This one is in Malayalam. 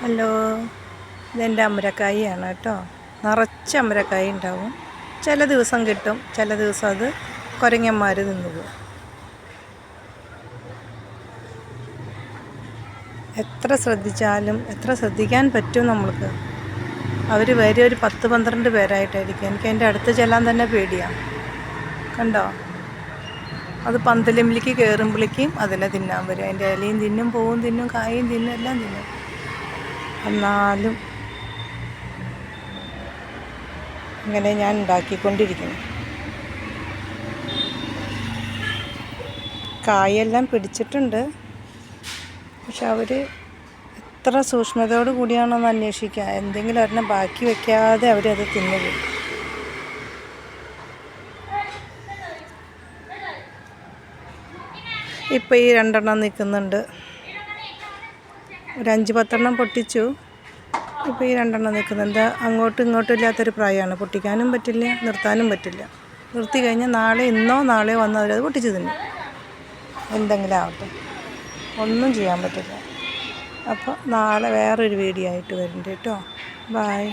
ഹലോ, ഇതെൻ്റെ അമരക്കായാണ് കേട്ടോ. നിറച്ച് അമരക്കായ ഉണ്ടാവും. ചില ദിവസം കിട്ടും, ചില ദിവസം അത് കുരങ്ങന്മാർ തിന്നുപോകും. എത്ര ശ്രദ്ധിച്ചാലും എത്ര ശ്രദ്ധിക്കാൻ പറ്റും നമ്മൾക്ക്. അവർ വരെ ഒരു 10-12 പേരായിട്ടായിരിക്കും. എനിക്ക് അതിൻ്റെ അടുത്ത് ചെല്ലാൻ തന്നെ പേടിയാണ്. കണ്ടോ, അത് പന്തലിലേക്ക് കയറുമ്പോഴേക്കും അതിനെ തിന്നാൻ വരും. അതിൻ്റെ ഇലയും തിന്നും, പൂവും തിന്നും, കായും തിന്നും, എല്ലാം തിന്നും. എന്നാലും ഇങ്ങനെ ഞാൻ ഉണ്ടാക്കിക്കൊണ്ടിരിക്കുന്നു. കായെല്ലാം പിടിച്ചിട്ടുണ്ട്, പക്ഷെ അവർ എത്ര സൂക്ഷ്മതയോട് കൂടിയാണെന്ന് അന്വേഷിക്കുക. എന്തെങ്കിലും ഒരെണ്ണം ബാക്കി വയ്ക്കാതെ അവരത് തിന്നുപോകും. ഇപ്പോൾ ഈ 2 നിൽക്കുന്നുണ്ട്. ഒരു 5-10 പൊട്ടിച്ചു. ഇപ്പോൾ ഈ 2 നിൽക്കുന്നുണ്ട്. അങ്ങോട്ടും ഇങ്ങോട്ടും ഇല്ലാത്തൊരു പ്രായമാണ്. പൊട്ടിക്കാനും പറ്റില്ല, നിർത്താനും പറ്റില്ല. നിർത്തി കഴിഞ്ഞാൽ ഇന്നോ നാളെയോ വന്ന് അവരത് പൊട്ടിച്ച് തിന്നും. എന്തെങ്കിലും ആവട്ടെ, ഒന്നും ചെയ്യാൻ പറ്റില്ല. അപ്പോൾ നാളെ വേറൊരു വീഡിയോ ആയിട്ട് വരുന്നുണ്ട് കേട്ടോ. ബായ്.